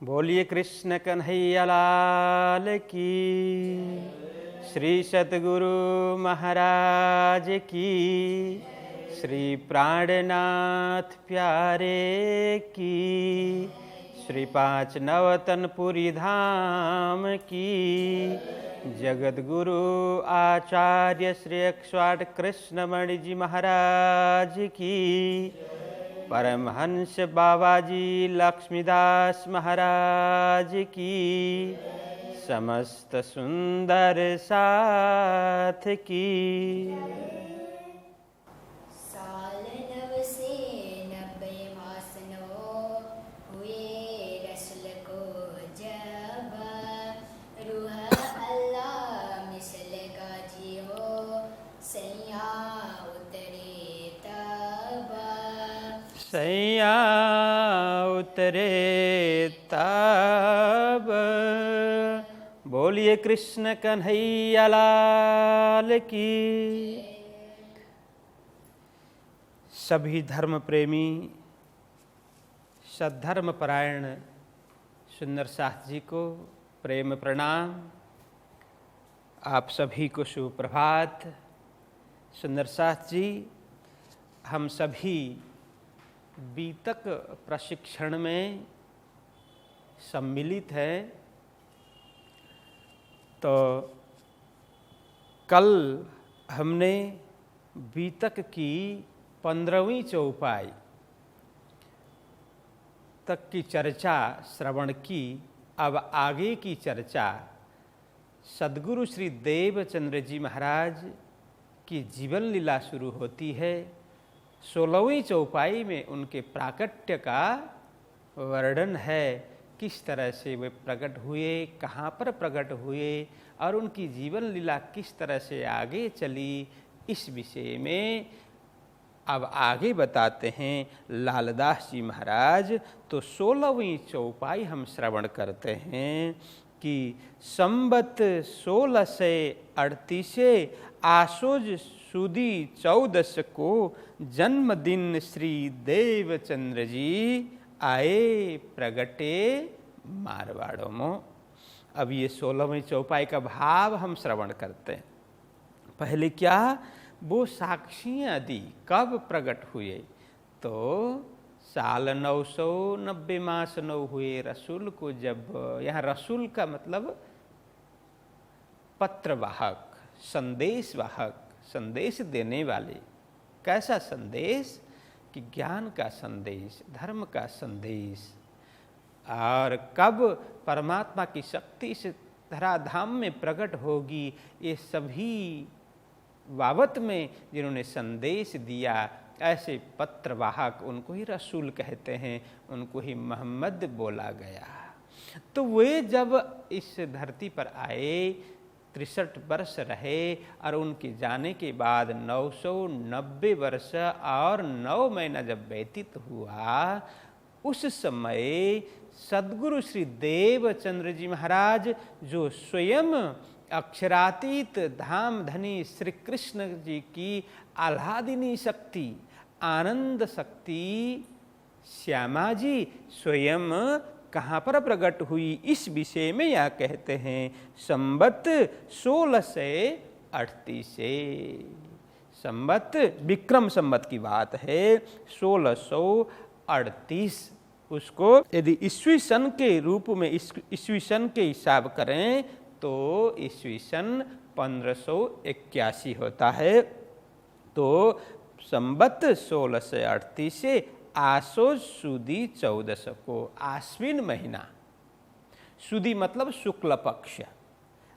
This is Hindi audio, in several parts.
बोलिए कृष्ण कन्हैया लाल की। श्री सतगुरु महाराज की। श्री प्राणनाथ प्यारे की। श्री पाँच नवतनपुरी धाम की। जगत गुरु आचार्य श्री 108 कृष्णमणि जी महाराज की। परमहंस बाबाजी लक्ष्मीदास महाराज की। समस्त सुंदर साथ की। साल नव से 90 मास नो हुए रसूल को जब रूह अल्लाह मिसल गाजी हो सैया उतरे तब। सैया उतरे तब। बोलिए कृष्ण कन्हैया लाल की। सभी धर्म प्रेमी सद्धर्म परायण सुंदर साथ जी को प्रेम प्रणाम। आप सभी को सुप्रभात। सुंदर साथ जी, हम सभी बीतक प्रशिक्षण में सम्मिलित हैं। तो कल हमने बीतक की 15वीं चौपाई तक की चर्चा श्रवण की। अब आगे की चर्चा सद्गुरु श्री देवचंद्र जी महाराज की जीवन लीला शुरू होती है। 16वीं चौपाई में उनके प्राकट्य का वर्णन है। किस तरह से वे प्रकट हुए, कहाँ पर प्रकट हुए और उनकी जीवन लीला किस तरह से आगे चली, इस विषय में अब आगे बताते हैं लालदास जी महाराज। तो 16वीं चौपाई हम श्रवण करते हैं कि संबत 1638 आशोज सुदी 14 को जन्मदिन श्री देवचंद्र जी आए प्रगटे मारवाड़ों में। अब ये 16वीं चौपाई का भाव हम श्रवण करते हैं। पहले क्या वो साक्षियाँ दी, कब प्रकट हुए? तो साल 990 मास 9 हुए रसूल को। जब यहाँ रसूल का मतलब पत्रवाहक, संदेशवाहक, संदेश देने वाले। कैसा संदेश? कि ज्ञान का संदेश, धर्म का संदेश। और कब परमात्मा की शक्ति इस धराधाम में प्रकट होगी, ये सभी बाबत में जिन्होंने संदेश दिया, ऐसे पत्रवाहक, उनको ही रसूल कहते हैं, उनको ही मोहम्मद बोला गया। तो वे जब इस धरती पर आए 63 वर्ष रहे और उनके जाने के बाद 990 वर्ष और 9 महीना जब व्यतीत हुआ, उस समय सद्गुरु श्री देवचंद्र जी महाराज, जो स्वयं अक्षरातीत धाम धनी श्री कृष्ण जी की आह्लादिनी शक्ति, आनंद शक्ति श्यामा जी स्वयं कहाँ पर प्रकट हुई, इस विषय में यह कहते हैं संबत 1638। संबत विक्रम संबत की बात है, 1638। उसको यदि ईस्वी सन के रूप में, ईस्वी सन के हिसाब करें तो ईस्वी सन 1581 होता है। तो संबत 1638 से आशोज सुदी 14 को, आश्विन महीना, सुदी मतलब शुक्ल पक्ष,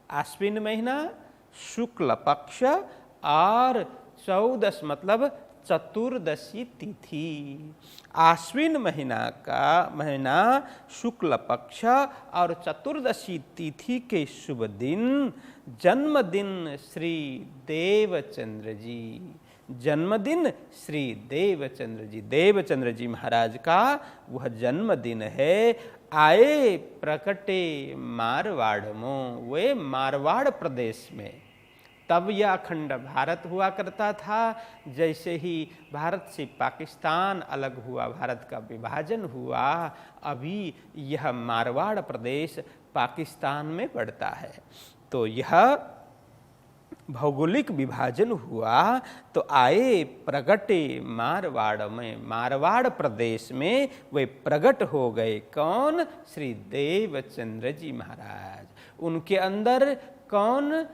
आश्विन महीना शुक्ल पक्ष और 14 मतलब चतुर्दशी तिथि। आश्विन महीना शुक्ल पक्ष और चतुर्दशी तिथि के शुभ दिन जन्मदिन श्री देवचंद्र जी, जन्मदिन श्री देवचंद्र जी महाराज का वह जन्मदिन है। आए प्रकटे मारवाड़ में, वे मारवाड़ प्रदेश में तब यह अखंड भारत हुआ करता था। जैसे ही भारत से पाकिस्तान अलग हुआ, भारत का विभाजन हुआ, अभी यह मारवाड़ प्रदेश पाकिस्तान में पड़ता है। तो यह भौगोलिक विभाजन हुआ तो आए प्रगटे मारवाड़ में, मारवाड़ प्रदेश में वे प्रकट हो गए। कौन? श्री देवचंद्र जी महाराज। उनके अंदर कौन?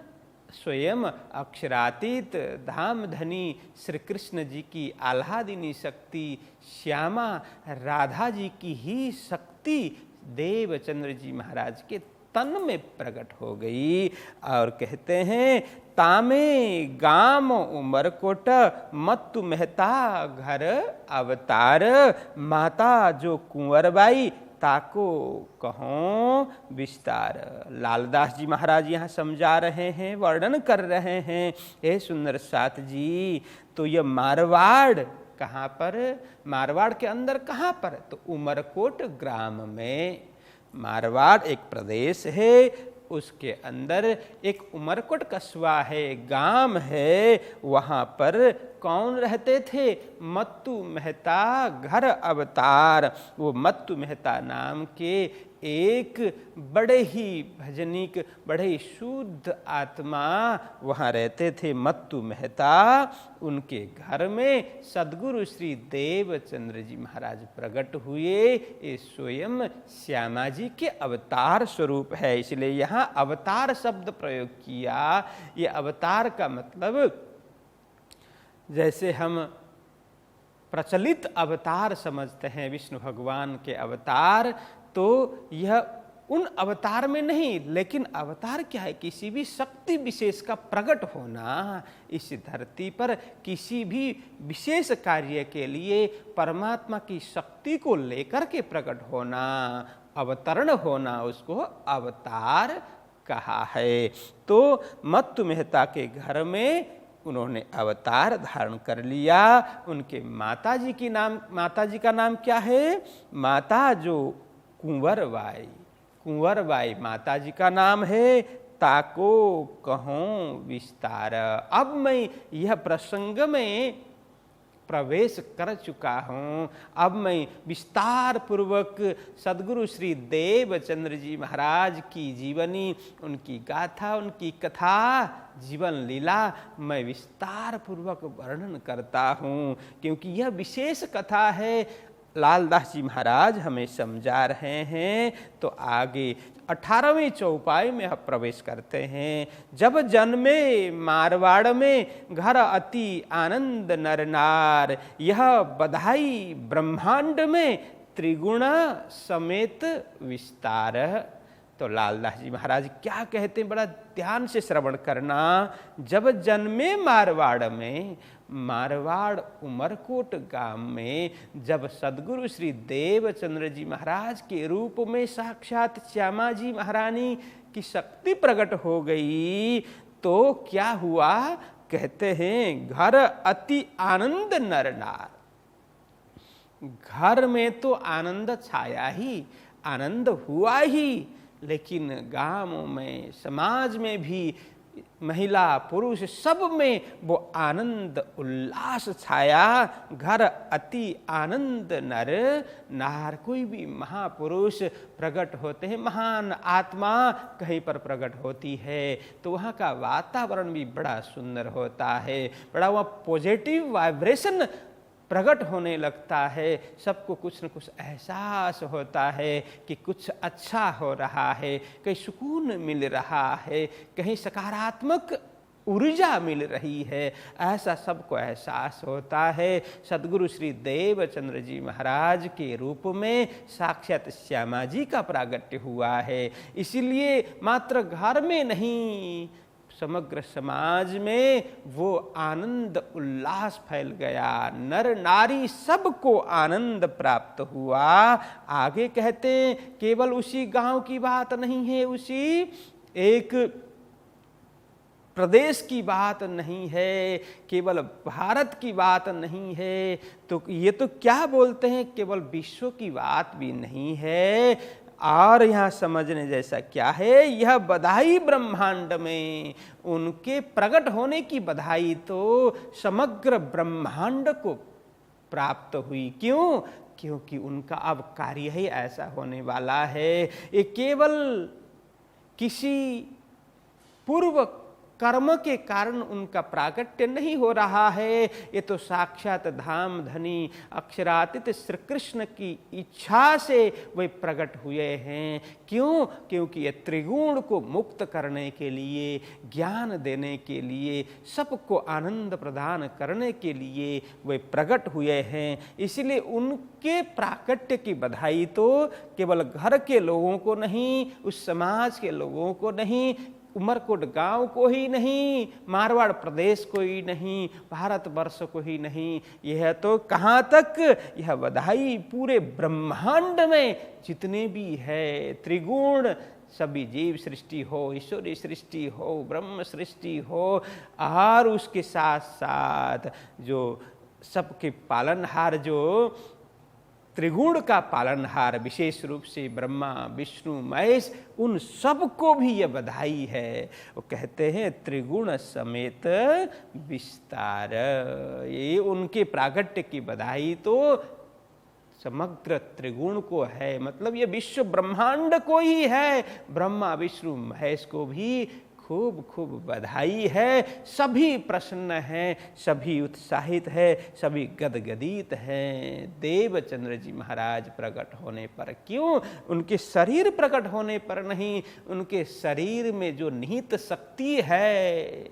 स्वयं अक्षरातीत धाम धनी श्री कृष्ण जी की आह्लादिनी शक्ति, श्यामा राधा जी की ही शक्ति देवचंद्र जी महाराज के तन में प्रकट हो गई। और कहते हैं तामे गाम उमरकोट मत्तु मेहता घर अवतार, माता जो कुंवरबाई ताको कहो विस्तार। लालदास जी महाराज यहाँ समझा रहे हैं, वर्णन कर रहे हैं। हे सुंदर साथ जी, तो ये मारवाड़ कहाँ पर? मारवाड़ के अंदर कहाँ पर? तो उमरकोट ग्राम में। मारवाड़ एक प्रदेश है, उसके अंदर एक उमरकोट कस्बा है, गांव है। वहाँ पर कौन रहते थे? मत्तु मेहता घर अवतार। वो मत्तु मेहता नाम के एक बड़े ही भजनिक, बड़े ही शुद्ध आत्मा वहाँ रहते थे, मत्तु मेहता। उनके घर में सद्गुरु श्री देवचंद्र जी महाराज प्रकट हुए। ये स्वयं श्यामा जी के अवतार स्वरूप है, इसलिए यहाँ अवतार शब्द प्रयोग किया। ये अवतार का मतलब जैसे हम प्रचलित अवतार समझते हैं विष्णु भगवान के अवतार, तो यह उन अवतार में नहीं, लेकिन अवतार क्या है? किसी भी शक्ति विशेष का प्रकट होना। इस धरती पर किसी भी विशेष कार्य के लिए परमात्मा की शक्ति को लेकर के प्रकट होना, अवतरण होना, उसको अवतार कहा है। तो मत्तु मेहता के घर में उन्होंने अवतार धारण कर लिया। उनके माताजी का नाम क्या है? माता जो कुंवरबाई। कुंवरबाई माताजी का नाम है। ताको कहों विस्तार। अब मैं यह प्रसंग में प्रवेश कर चुका हूँ। अब मैं विस्तार पूर्वक सद्गुरु श्री देवचंद्र जी महाराज की जीवनी, उनकी गाथा, उनकी कथा, जीवन लीला मैं विस्तार पूर्वक वर्णन करता हूँ, क्योंकि यह विशेष कथा है। लालदास जी महाराज हमें समझा रहे हैं। तो आगे 18वें चौपाई में हम प्रवेश करते हैं। जब जन्मे मारवाड़ में घर अति आनंद नर नार, यह बधाई ब्रह्मांड में त्रिगुण समेत विस्तार। तो लालदास जी महाराज क्या कहते हैं, बड़ा ध्यान से श्रवण करना। जब जन्मे मारवाड़ में, मारवाड़ उमरकोट गांव में, जब सद्गुरु श्री देवचंद्र जी महाराज के रूप में साक्षात श्यामा जी महारानी की शक्ति प्रकट हो गई, तो क्या हुआ? कहते हैं घर अति आनंद नर नार। घर में तो आनंद छाया ही, आनंद हुआ ही, लेकिन गांव में, समाज में भी, महिला पुरुष सब में वो आनंद उल्लास छाया। घर अति आनंद नर नार। कोई भी महापुरुष प्रकट होते हैं, महान आत्मा कहीं पर प्रकट होती है, तो वहाँ का वातावरण भी बड़ा सुंदर होता है, बड़ा वहाँ पॉजिटिव वाइब्रेशन प्रकट होने लगता है। सबको कुछ न कुछ एहसास होता है कि कुछ अच्छा हो रहा है, कहीं सुकून मिल रहा है, कहीं सकारात्मक ऊर्जा मिल रही है, ऐसा सबको एहसास होता है। सद्गुरु श्री देवचंद्र जी महाराज के रूप में साक्षात श्यामा जी का प्रागट्य हुआ है। इसीलिए मात्र घर में नहीं, समग्र समाज में वो आनंद उल्लास फैल गया। नर नारी सबको आनंद प्राप्त हुआ। आगे कहते हैं केवल उसी गांव की बात नहीं है, उसी एक प्रदेश की बात नहीं है, केवल भारत की बात नहीं है, तो ये तो क्या बोलते हैं, केवल विश्व की बात भी नहीं है। और यहाँ समझने जैसा क्या है, यह बधाई ब्रह्मांड में उनके प्रकट होने की बधाई तो समग्र ब्रह्मांड को प्राप्त हुई। क्यों? क्योंकि उनका अब कार्य ही ऐसा होने वाला है। ये केवल किसी पूर्व कर्म के कारण उनका प्राकट्य नहीं हो रहा है, ये तो साक्षात धाम धनी अक्षरातीत श्री कृष्ण की इच्छा से वे प्रकट हुए हैं। क्यों? क्योंकि ये त्रिगुण को मुक्त करने के लिए, ज्ञान देने के लिए, सबको आनंद प्रदान करने के लिए वे प्रकट हुए हैं। इसलिए उनके प्राकट्य की बधाई तो केवल घर के लोगों को नहीं, उस समाज के लोगों को नहीं, उमरकोट गांव को ही नहीं, मारवाड़ प्रदेश को ही नहीं, भारतवर्ष को ही नहीं, यह तो कहाँ तक, यह बधाई पूरे ब्रह्मांड में जितने भी है त्रिगुण, सभी जीव सृष्टि हो, ईश्वरी सृष्टि हो, ब्रह्म सृष्टि हो, और उसके साथ साथ जो सबके पालनहार, जो त्रिगुण का पालनहार विशेष रूप से ब्रह्मा विष्णु महेश, उन सबको भी यह बधाई है। वो कहते हैं त्रिगुण समेत विस्तार, ये उनके प्रागट्य की बधाई तो समग्र त्रिगुण को है, मतलब ये विश्व ब्रह्मांड को ही है। ब्रह्मा विष्णु महेश को भी खूब खूब बधाई है। सभी प्रसन्न हैं, सभी उत्साहित है, सभी गदगदित हैं देवचंद्र जी महाराज प्रकट होने पर। क्यों? उनके शरीर प्रकट होने पर नहीं, उनके शरीर में जो निहित शक्ति है,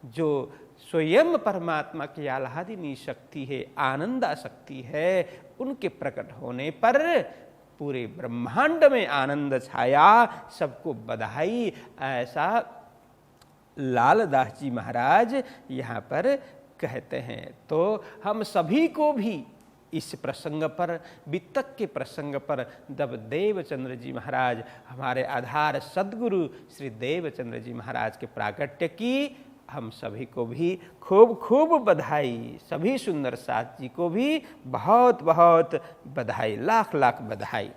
जो स्वयं परमात्मा की आह्लादिनी शक्ति है, आनंदा शक्ति है, उनके प्रकट होने पर पूरे ब्रह्मांड में आनंद छाया, सबको बधाई। ऐसा लालदास जी महाराज यहाँ पर कहते हैं। तो हम सभी को भी इस प्रसंग पर, वितक के प्रसंग पर, जब देवचंद्र जी महाराज हमारे आधार सद्गुरु श्री देवचंद्र जी महाराज के प्राकट्य की, हम सभी को भी खूब खूब बधाई, सभी सुंदर साथ जी को भी बहुत बहुत बधाई, लाख लाख बधाई।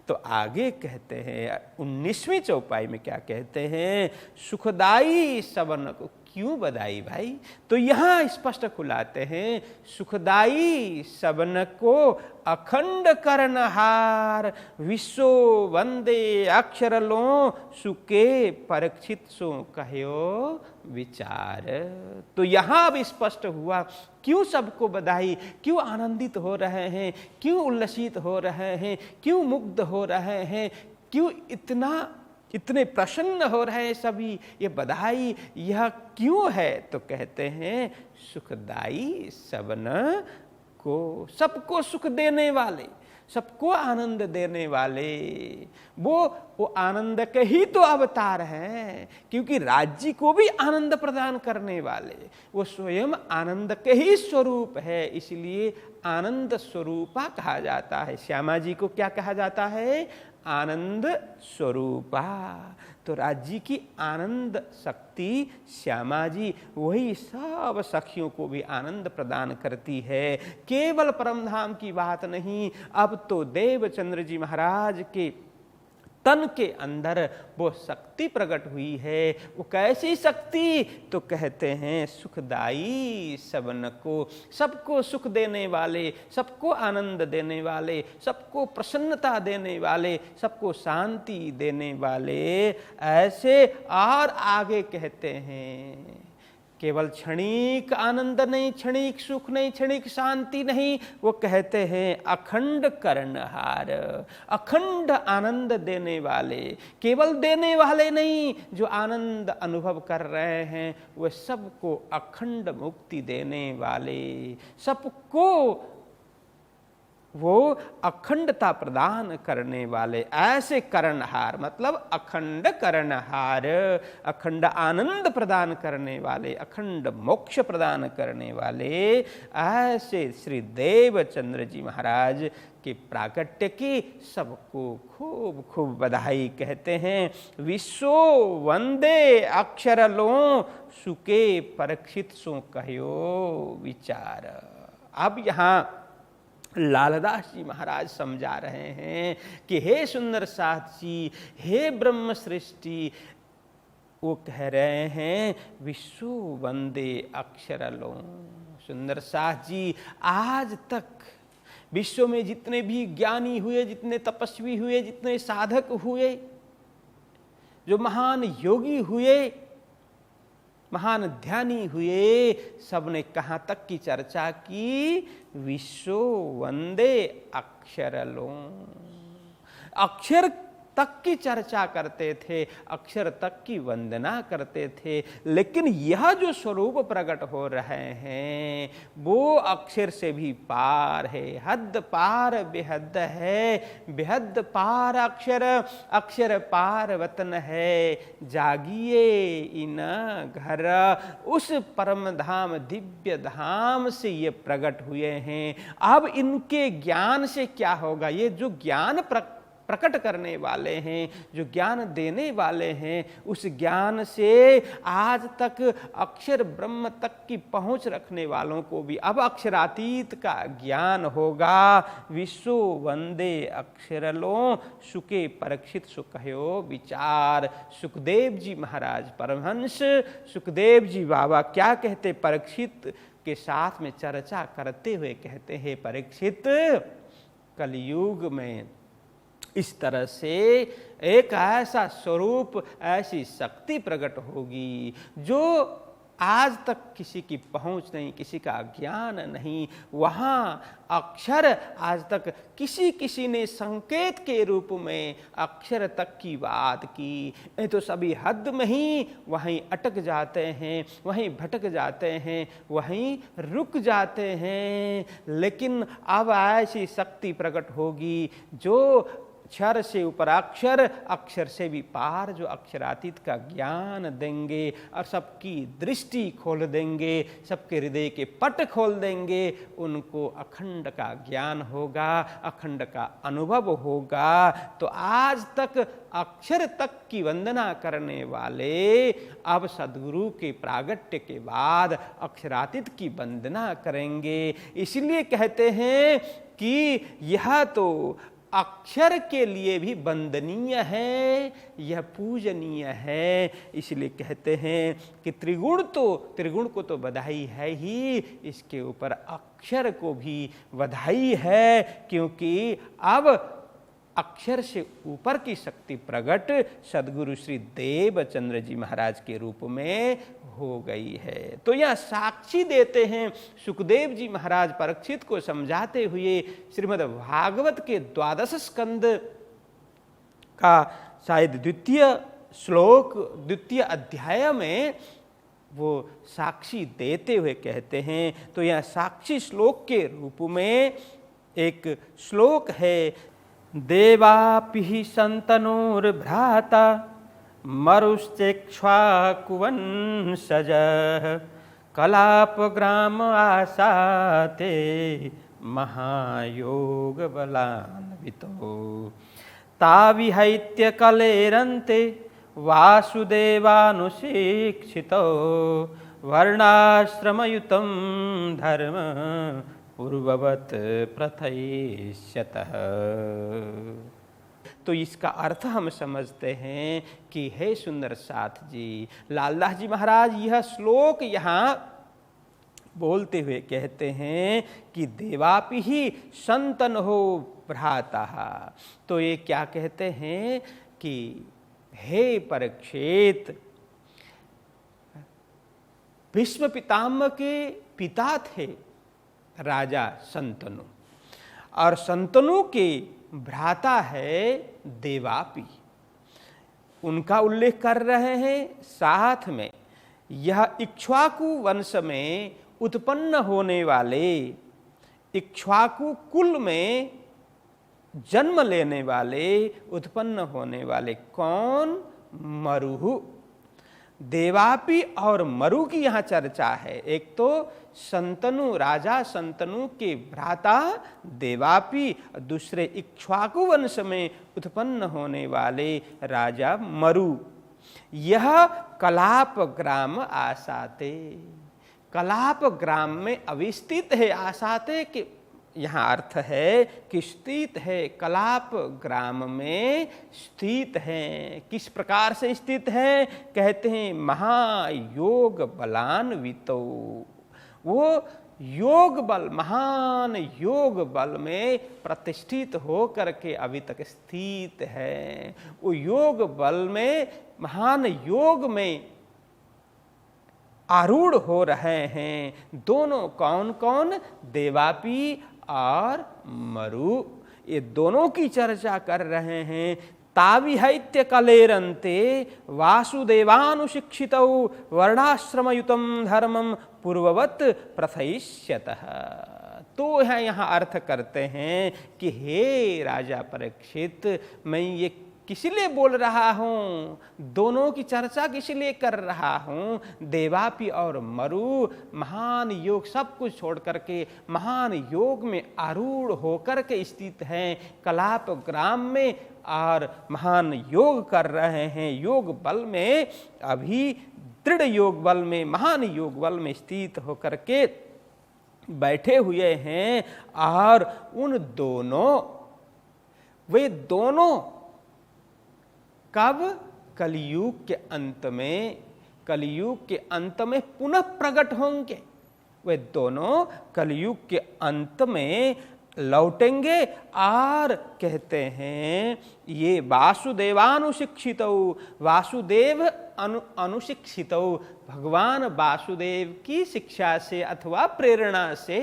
तो आगे कहते हैं 19वीं चौपाई में क्या कहते हैं, सुखदाई सबन को। क्यों बधाई भाई? तो यहाँ स्पष्ट खुलाते हैं, सुखदाई सबन को अखंड करनहार, विश्व वंदे अक्षर लो, सुके परीक्षित सो कहो विचार। तो यहाँ अब स्पष्ट हुआ क्यों सबको बधाई, क्यों आनंदित हो रहे हैं, क्यों उल्लसित हो रहे हैं, क्यों मुग्ध हो रहे हैं, क्यों इतने प्रसन्न हो रहे हैं सभी। ये बधाई यह क्यों है? तो कहते हैं सुखदाई सबन को, सबको सुख देने वाले, सबको आनंद देने वाले, वो आनंद के ही तो अवतार हैं। क्योंकि राज्य को भी आनंद प्रदान करने वाले, वो स्वयं आनंद के ही स्वरूप है, इसलिए आनंद स्वरूपा कहा जाता है। श्यामा जी को क्या कहा जाता है? आनंद स्वरूपा। तो राज्य की आनंद शक्ति श्यामा जी, वही सब सखियों को भी आनंद प्रदान करती है। केवल परमधाम की बात नहीं, अब तो देवचंद्र जी महाराज के तन के अंदर वो शक्ति प्रकट हुई है। वो कैसी शक्ति? तो कहते हैं सुखदाई सबन को, सबको सुख देने वाले, सबको आनंद देने वाले, सबको प्रसन्नता देने वाले, सबको शांति देने वाले। ऐसे और आगे कहते हैं केवल क्षणिक आनंद नहीं, क्षणिक सुख नहीं, क्षणिक शांति नहीं, वो कहते हैं अखंड करनहार, अखंड आनंद देने वाले। केवल देने वाले नहीं, जो आनंद अनुभव कर रहे हैं वे सबको अखंड मुक्ति देने वाले, सबको वो अखंडता प्रदान करने वाले। ऐसे करणहार मतलब अखंड करणहार, अखंड आनंद प्रदान करने वाले, अखंड मोक्ष प्रदान करने वाले। ऐसे श्री देवचंद्र जी महाराज के प्राकट्य की सबको खूब खूब बधाई। कहते हैं विश्व वंदे अक्षर लो, सुके परीक्षित सो कहो विचार। अब यहाँ लालदास जी महाराज समझा रहे हैं कि हे सुंदर साथ जी, हे ब्रह्म सृष्टि, वो कह रहे हैं विश्व वंदे अक्षरलो। सुंदर साथ जी, आज तक विश्व में जितने भी ज्ञानी हुए, जितने तपस्वी हुए, जितने साधक हुए, जो महान योगी हुए, महान ध्यानी हुए, सबने कहाँ तक की चर्चा की? विश्व वंदे अक्षरलो। अक्षर तक की चर्चा करते थे, अक्षर तक की वंदना करते थे। लेकिन यह जो स्वरूप प्रकट हो रहे हैं वो अक्षर से भी पार है, हद पार बेहद है, बेहद पार अक्षर, अक्षर पार वतन है, जागिए इन घर। उस परम धाम, दिव्य धाम से ये प्रकट हुए हैं। अब इनके ज्ञान से क्या होगा? ये जो ज्ञान प्रकट करने वाले हैं, जो ज्ञान देने वाले हैं, उस ज्ञान से आज तक अक्षर ब्रह्म तक की पहुंच रखने वालों को भी अब अक्षरातीत का ज्ञान होगा। विश्व वंदे अक्षरलो, सुके परीक्षित सुकहो विचार। सुखदेव जी महाराज परमहंस सुखदेव जी बाबा क्या कहते? परीक्षित के साथ में चर्चा करते हुए कहते हैं, परीक्षित, कलयुग में इस तरह से एक ऐसा स्वरूप, ऐसी शक्ति प्रकट होगी जो आज तक किसी की पहुंच नहीं, किसी का ज्ञान नहीं। वहाँ अक्षर आज तक किसी ने संकेत के रूप में अक्षर तक की बात की। नहीं तो सभी हद में ही वहीं अटक जाते हैं, वहीं भटक जाते हैं, वहीं रुक जाते हैं। लेकिन अब ऐसी शक्ति प्रकट होगी जो अक्षर से ऊपर अक्षर, अक्षर से भी पार, जो अक्षरातीत का ज्ञान देंगे और सबकी दृष्टि खोल देंगे, सबके हृदय के पट खोल देंगे। उनको अखंड का ज्ञान होगा, अखंड का अनुभव होगा। तो आज तक अक्षर तक की वंदना करने वाले अब सद्गुरु के प्रागट्य के बाद अक्षरातीत की वंदना करेंगे। इसलिए कहते हैं कि यह तो अक्षर के लिए भी वंदनीय है, यह पूजनीय है। इसलिए कहते हैं कि त्रिगुण को तो बधाई है ही, इसके ऊपर अक्षर को भी बधाई है, क्योंकि अब अक्षर से ऊपर की शक्ति प्रकट सद्गुरु श्री देवचंद्र जी महाराज के रूप में हो गई है। तो यह साक्षी देते हैं सुखदेव जी महाराज परीक्षित को समझाते हुए। श्रीमद् भागवत के 12 स्कंद का शायद द्वितीय श्लोक, द्वितीय अध्याय में वो साक्षी देते हुए कहते हैं। तो यह साक्षी श्लोक के रूप में एक श्लोक है, देवापि संतनोर्भ्राता मरुश्चेक्ष्वाकुवंशजः कलापग्राम आसाते महायोग बलान्वितो ताविहैत्य कलेरन्ते वासुदेवानुशिक्षितो वर्णाश्रमयुतं धर्म पूर्ववत प्रथयिष्यतः। तो इसका अर्थ हम समझते हैं कि हे सुंदर साथ जी, लालदास जी महाराज यह श्लोक यहाँ बोलते हुए कहते हैं कि देवापि ही संतन हो भ्राता। तो ये क्या कहते हैं कि हे परीक्षित, भीष्म पितामह के पिता थे राजा शंतनु, और शंतनु के भ्राता है देवापि। उनका उल्लेख कर रहे हैं। साथ में यह इक्ष्वाकु वंश में उत्पन्न होने वाले, इक्ष्वाकु कुल में जन्म लेने वाले, उत्पन्न होने वाले कौन? मरुहु। देवापि और मरु की यहाँ चर्चा है। एक तो शंतनु, राजा शंतनु के भ्राता देवापि, दूसरे इक्ष्वाकु वंश में उत्पन्न होने वाले राजा मरु। यह कलाप ग्राम आसाते, कलाप ग्राम में अवस्थित है। आसाते के यहाँ अर्थ है कि स्थित है, कलाप ग्राम में स्थित हैं। किस प्रकार से स्थित हैं? कहते हैं महायोग बलान्वितो। वो योग बल, महान योग बल में प्रतिष्ठित हो करके अभी तक स्थित है। वो योग बल में, महान योग में आरूढ़ हो रहे हैं। दोनों कौन कौन? देवापी और मरु, ये दोनों की चर्चा कर रहे हैं। ताविहैत्य कलेरन्ते वासुदेवानुशिक्षितौ वर्णाश्रमयुतं धर्मं पूर्ववत् प्रथयिष्यतः। तो यहाँ अर्थ करते हैं कि हे राजा परीक्षित, मैं ये किस लिए बोल रहा हूँ, दोनों की चर्चा किस लिए कर रहा हूँ? देवापी और मरु महान योग, सब कुछ छोड़ करके महान योग में आरूढ़ होकर के स्थित हैं, कलाप ग्राम में, और महान योग कर रहे हैं। योग बल में, अभी दृढ़ योग बल में, महान योग बल में स्थित होकर के बैठे हुए हैं। और उन दोनों, वे दोनों कब? कलियुग के अंत में, कलियुग के अंत में पुनः प्रकट होंगे। वे दोनों कलियुग के अंत में लौटेंगे। और कहते हैं ये वासुदेवानुशिक्षित, वासुदेव अनुशिक्षित, भगवान वासुदेव की शिक्षा से अथवा प्रेरणा से,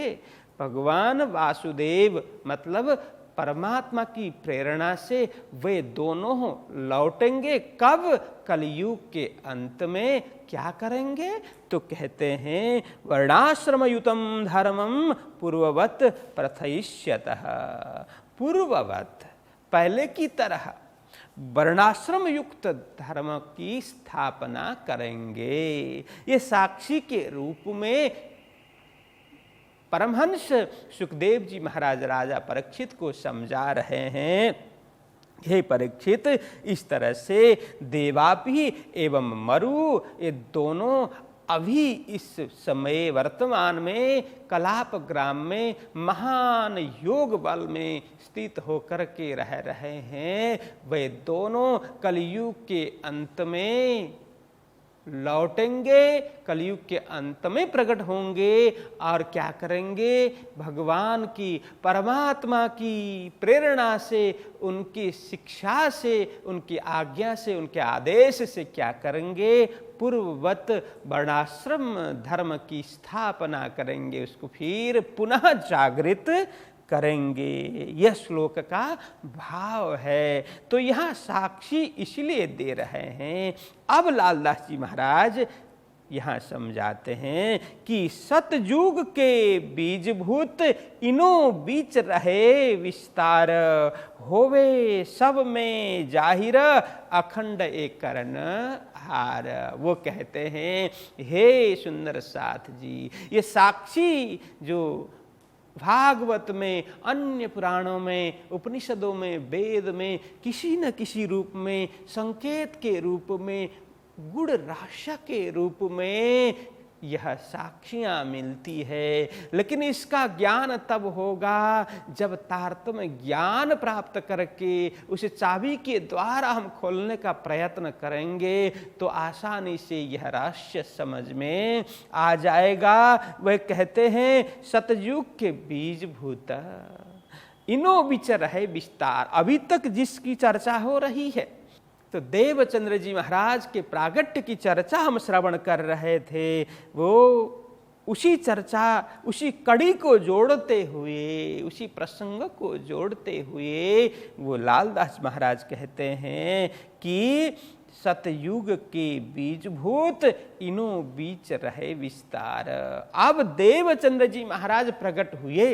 भगवान वासुदेव मतलब परमात्मा की प्रेरणा से वे दोनों लौटेंगे। कब? कलियुग के अंत में। क्या करेंगे? तो कहते हैं वर्णाश्रमयुतं धर्मं पूर्ववत् प्रथयिष्यतः। पूर्ववत्, पहले की तरह वर्णाश्रम युक्त धर्म की स्थापना करेंगे। ये साक्षी के रूप में परमहंस सुखदेव जी महाराज राजा परीक्षित को समझा रहे हैं। हे परीक्षित, इस तरह से देवापी एवं मरु, ये दोनों अभी इस समय वर्तमान में कलाप ग्राम में महान योग बल में स्थित होकर के रह रहे हैं। वे दोनों कलियुग के अंत में लौटेंगे, कलियुग के अंत में प्रकट होंगे। और क्या करेंगे? भगवान की, परमात्मा की प्रेरणा से, उनकी शिक्षा से, उनकी आज्ञा से, उनके आदेश से क्या करेंगे? पूर्ववत वर्णाश्रम धर्म की स्थापना करेंगे, उसको फिर पुनः जागृत करेंगे। यह श्लोक का भाव है। तो यहाँ साक्षी इसलिए दे रहे हैं। अब लालदास जी महाराज यहाँ समझाते हैं कि सतयुग के बीजभूत इनो बीच रहे विस्तार, होवे सब में जाहिर अखंड एक करण हार। वो कहते हैं हे सुंदर साथ जी, ये साक्षी जो भागवत में, अन्य पुराणों में, उपनिषदों में, वेद में किसी न किसी रूप में, संकेत के रूप में, गुण रहस्य के रूप में यह साक्षियां मिलती है। लेकिन इसका ज्ञान तब होगा जब तारतम्य ज्ञान प्राप्त करके उसे चाबी के द्वारा हम खोलने का प्रयत्न करेंगे तो आसानी से यह रहस्य समझ में आ जाएगा। वह कहते हैं सतयुग के बीजभूत इनो विचर है विस्तार। अभी तक जिसकी चर्चा हो रही है, तो देवचंद्र जी महाराज के प्रागट्य की चर्चा हम श्रवण कर रहे थे, वो उसी चर्चा, उसी कड़ी को जोड़ते हुए, उसी प्रसंग को जोड़ते हुए वो लालदास महाराज कहते हैं कि सतयुग के बीजभूत इनो बीच रहे विस्तार। अब देवचंद्र जी महाराज प्रकट हुए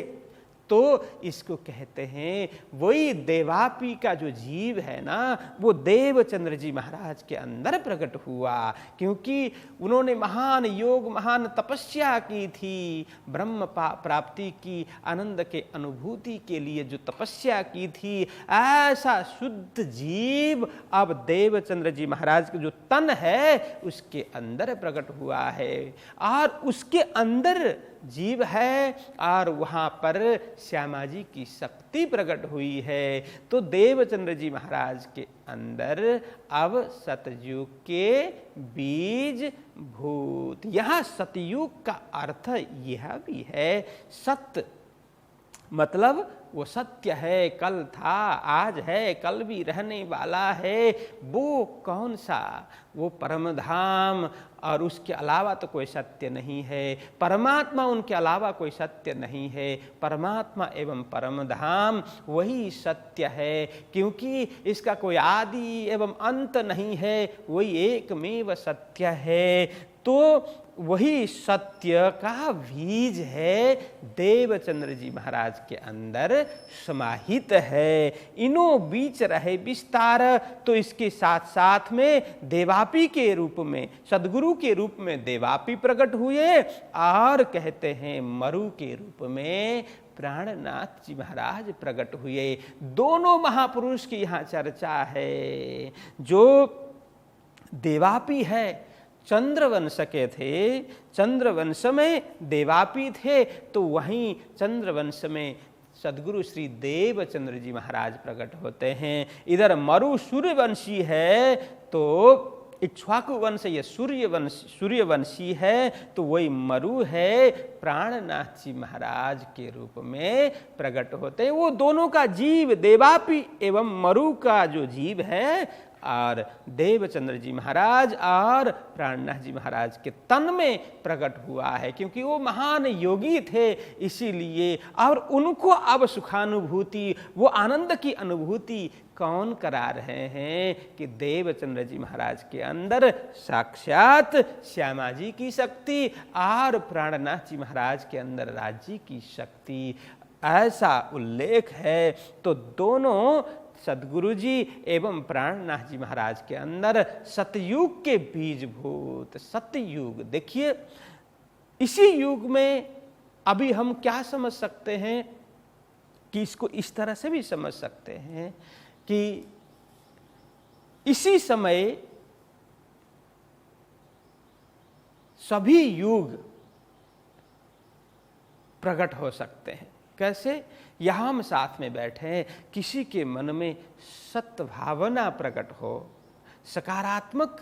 तो इसको कहते हैं वही देवापी का जो जीव है ना, वो देवचंद्र जी महाराज के अंदर प्रकट हुआ, क्योंकि उन्होंने महान योग, महान तपस्या की थी, ब्रह्म प्राप्ति की, आनंद के अनुभूति के लिए जो तपस्या की थी, ऐसा शुद्ध जीव अब देवचंद्र जी महाराज का जो तन है उसके अंदर प्रकट हुआ है। और उसके अंदर जीव है और वहाँ पर श्यामा जी की शक्ति प्रकट हुई है। तो देवचंद्र जी महाराज के अंदर अब सतयुग के बीज भूत। यहाँ सतयुग का अर्थ यह भी है, सत्य मतलब वो सत्य है, कल था, आज है, कल भी रहने वाला है। वो कौन सा? वो परम धाम, और उसके अलावा तो कोई सत्य नहीं है। परमात्मा, उनके अलावा कोई सत्य नहीं है। परमात्मा एवं परम धाम वही सत्य है, क्योंकि इसका कोई आदि एवं अंत नहीं है, वही एकमेव सत्य है। तो वही सत्य का बीज है, देवचंद्र जी महाराज के अंदर समाहित है। इनो बीच रहे विस्तार, तो इसके साथ साथ में देवापी के रूप में, सदगुरु के रूप में देवापी प्रकट हुए, और कहते हैं मरु के रूप में प्राणनाथ जी महाराज प्रकट हुए। दोनों महापुरुष की यहाँ चर्चा है। जो देवापी है, चंद्रवंश के थे, चंद्रवंश में देवापी थे, तो वहीं चंद्रवंश में सदगुरु श्री देवचंद्र जी महाराज प्रकट होते हैं। इधर मरु सूर्यवंशी है, तो इक्ष्वाकु वंश या सूर्यवंशी है, तो वही मरु है, प्राणनाथ जी महाराज के रूप में प्रकट होते हैं। वो दोनों का जीव देवापी एवं मरु का जो जीव है, और देवचंद्र जी महाराज और प्राणनाथ जी महाराज के तन में प्रकट हुआ है, क्योंकि वो महान योगी थे इसीलिए। और उनको अब सुखानुभूति, वो आनंद की अनुभूति कौन करा रहे हैं कि देवचंद्र जी महाराज के अंदर साक्षात श्यामा जी की शक्ति और प्राणनाथ जी महाराज के अंदर राज्य की शक्ति, ऐसा उल्लेख है। तो दोनों सदगुरु जी एवं प्राणनाथ जी महाराज के अंदर सतयुग के बीजभूत, सतयुग। देखिए, इसी युग में अभी हम क्या समझ सकते हैं कि इसको इस तरह से भी समझ सकते हैं कि इसी समय सभी युग प्रकट हो सकते हैं। कैसे? यहाँ हम साथ में बैठे हैं, किसी के मन में सत्य भावना प्रकट हो, सकारात्मक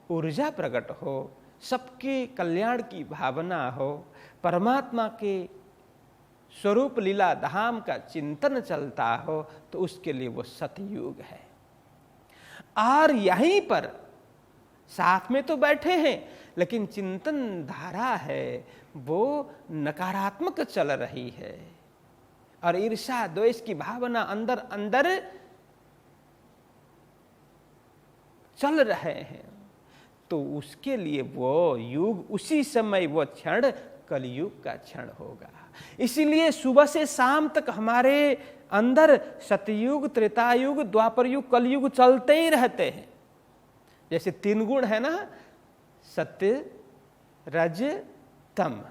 ऊर्जा प्रकट हो, सबके कल्याण की भावना हो, परमात्मा के स्वरूप लीला धाम का चिंतन चलता हो, तो उसके लिए वो सतयुग है। और यहीं पर साथ में तो बैठे हैं, लेकिन चिंतन धारा है वो नकारात्मक चल रही है, और ईर्ष्या द्वेष की भावना अंदर अंदर चल रहे हैं। तो उसके लिए वो युग, उसी समय वो क्षण कलयुग का क्षण होगा। इसीलिए सुबह से शाम तक हमारे अंदर सतयुग, त्रेतायुग, द्वापर युग, कलयुग चलते ही रहते हैं। जैसे तीन गुण है ना, सत्य, रज, तम,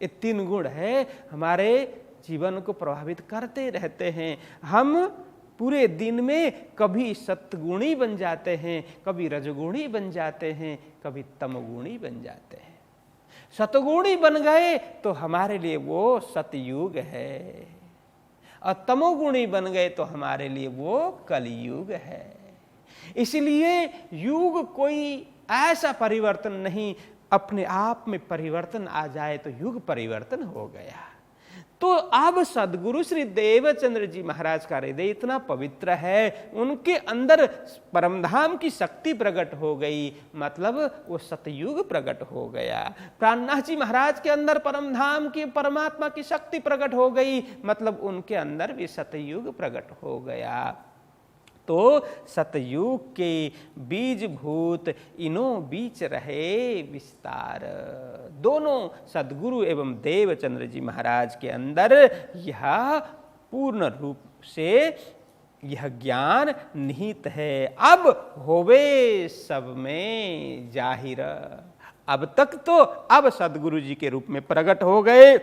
ये तीन गुण है, हमारे जीवन को प्रभावित करते रहते हैं। हम पूरे दिन में कभी सत्गुणी बन जाते हैं, कभी रजगुणी बन जाते हैं, कभी तमगुणी बन जाते हैं। सतगुणी बन गए तो हमारे लिए वो सतयुग है, और तमोगुणी बन गए तो हमारे लिए वो कलयुग है। इसलिए युग कोई ऐसा परिवर्तन नहीं, अपने आप में परिवर्तन आ जाए तो युग परिवर्तन हो गया। तो अब सदगुरु श्री देवचंद्र जी महाराज का हृदय इतना पवित्र है, उनके अंदर परमधाम की शक्ति प्रकट हो गई, मतलब वो सतयुग प्रकट हो गया। प्राणनाथ जी महाराज के अंदर परमधाम की, परमात्मा की शक्ति प्रकट हो गई, मतलब उनके अंदर भी सतयुग प्रकट हो गया। तो सतयुग के बीजभूत इनो बीच रहे विस्तार। दोनों सदगुरु एवं देवचंद्र जी महाराज के अंदर यह पूर्ण रूप से यह ज्ञान निहित है। अब होवे सब में जाहिर। अब तक तो अब सदगुरु जी के रूप में प्रकट हो गए,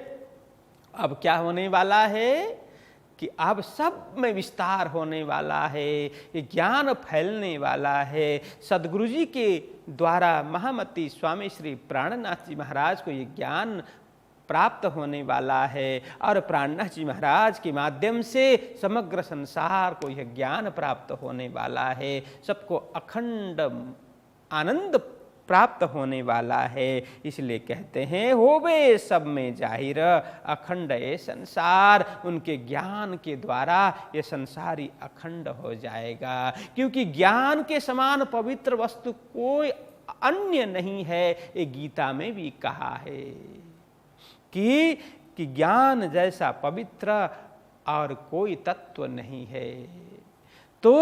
अब क्या होने वाला है कि अब सब में विस्तार होने वाला है, ये ज्ञान फैलने वाला है। सदगुरु जी के द्वारा महामती स्वामी श्री प्राणनाथ जी महाराज को ये ज्ञान प्राप्त होने वाला है और प्राणनाथ जी महाराज के माध्यम से समग्र संसार को यह ज्ञान प्राप्त होने वाला है, सबको अखंड आनंद प्राप्त होने वाला है। इसलिए कहते हैं होवे सब में जाहिर अखंड ये संसार, उनके ज्ञान के द्वारा ये संसार ही अखंड हो जाएगा, क्योंकि ज्ञान के समान पवित्र वस्तु कोई अन्य नहीं है। ये गीता में भी कहा है कि ज्ञान जैसा पवित्र और कोई तत्व नहीं है। तो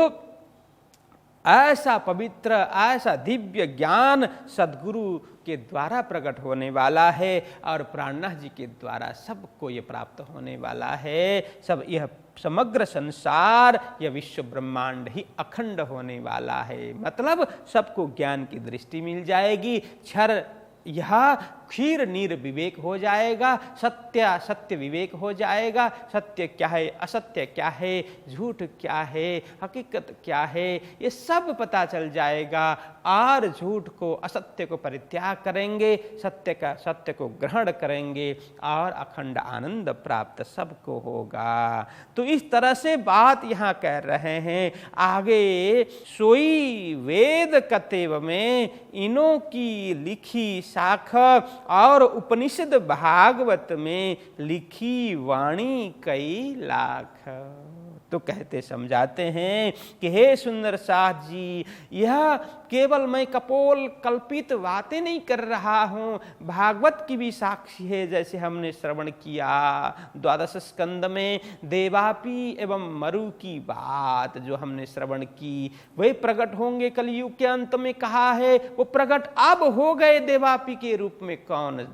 ऐसा पवित्र, ऐसा दिव्य ज्ञान सद्गुरु के द्वारा प्रकट होने वाला है और प्राणनाथ जी के द्वारा सबको ये प्राप्त होने वाला है। सब यह समग्र संसार, यह विश्व ब्रह्मांड ही अखंड होने वाला है। मतलब सबको ज्ञान की दृष्टि मिल जाएगी, क्षर यह क्षीर नीर विवेक हो जाएगा, सत्य सत्य विवेक हो जाएगा। सत्य क्या है, असत्य क्या है, झूठ क्या है, हकीकत क्या है, ये सब पता चल जाएगा और झूठ को असत्य को परित्याग करेंगे, सत्य को ग्रहण करेंगे और अखंड आनंद प्राप्त सबको होगा। तो इस तरह से बात यहाँ कह रहे हैं। आगे सोई वेद कतेव में इनों की लिखी शाख और उपनिषद भागवत में लिखी वाणी कई लाख। तो कहते समझाते हैं कि हे सुंदर साथ जी, यह केवल मैं कपोल कल्पित बातें नहीं कर रहा हूँ, भागवत की भी साक्षी है। जैसे हमने श्रवण किया 12 स्कंद में देवापी एवं मरु की बात जो हमने श्रवण की, वे प्रकट होंगे कलयुग के अंत में कहा है। वो प्रकट अब हो गए देवापी के रूप में। कौन?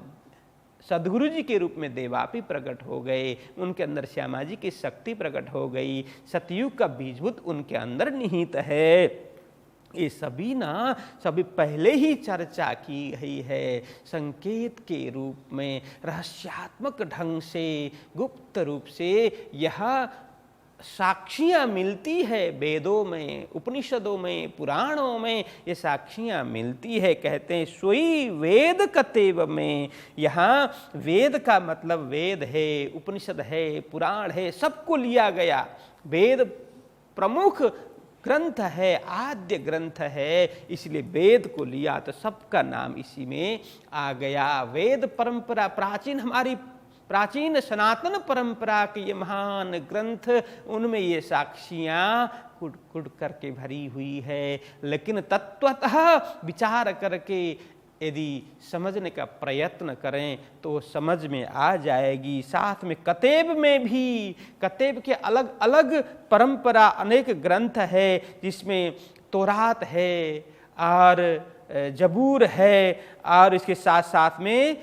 सद्गुरु जी के रूप में देवापी प्रकट हो गए, उनके अंदर श्यामा जी की शक्ति प्रकट हो गई, सतयुग का बीजभूत उनके अंदर निहित है। ये सभी पहले ही चर्चा की गई है, संकेत के रूप में रहस्यात्मक ढंग से, गुप्त रूप से यह साक्षियां मिलती है। वेदों में, उपनिषदों में, पुराणों में ये साक्षियां मिलती है। कहते हैं सोई वेद कतेव में, यहाँ वेद का मतलब वेद है, उपनिषद है, पुराण है, सबको लिया गया। वेद प्रमुख ग्रंथ है, आद्य ग्रंथ है, इसलिए वेद को लिया तो सबका नाम इसी में आ गया। वेद परंपरा प्राचीन, हमारी प्राचीन सनातन परंपरा के ये महान ग्रंथ, उनमें ये साक्षियां कुट कुट करके भरी हुई है। लेकिन तत्वतः विचार करके यदि समझने का प्रयत्न करें तो समझ में आ जाएगी। साथ में कतेब में भी, कतेब के अलग अलग परंपरा अनेक ग्रंथ है, जिसमें तौरात है और जबूर है और इसके साथ साथ में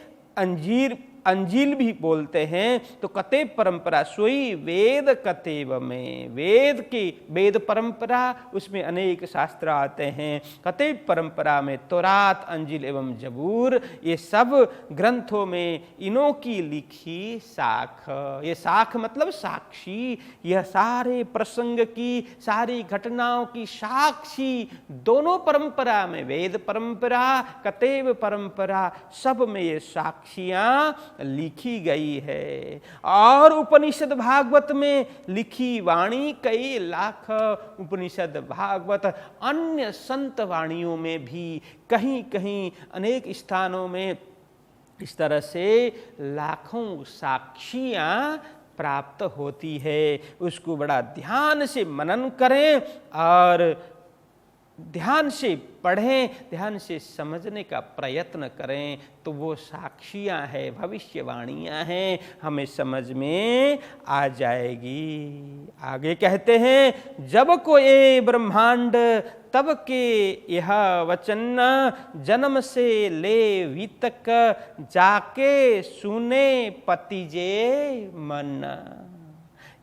अंजील भी बोलते हैं। तो कतेब परंपरा सोई वेद कतेब में, वेद परंपरा, उसमें अनेक शास्त्र आते हैं। कतेब परंपरा में तौरात, अंजील एवं जबूर, ये सब ग्रंथों में इनों की लिखी साख। ये साख मतलब साक्षी, यह सारे प्रसंग की, सारी घटनाओं की साक्षी दोनों परंपरा में, वेद परंपरा, कतेब परंपरा, सब में ये साक्षियां लिखी गई है। और उपनिषद भागवत में लिखी वाणी कई लाख। उपनिषद भागवत अन्य संत वाणियों में भी कहीं कहीं अनेक स्थानों में इस तरह से लाखों साक्षियां प्राप्त होती है। उसको बड़ा ध्यान से मनन करें और ध्यान से पढ़ें, ध्यान से समझने का प्रयत्न करें, तो वो साक्षियां हैं, भविष्यवाणियां हैं, हमें समझ में आ जाएगी। आगे कहते हैं जब को ये ब्रह्मांड तब के यह वचन, जन्म से ले वितक जाके सुने पतिजे मन।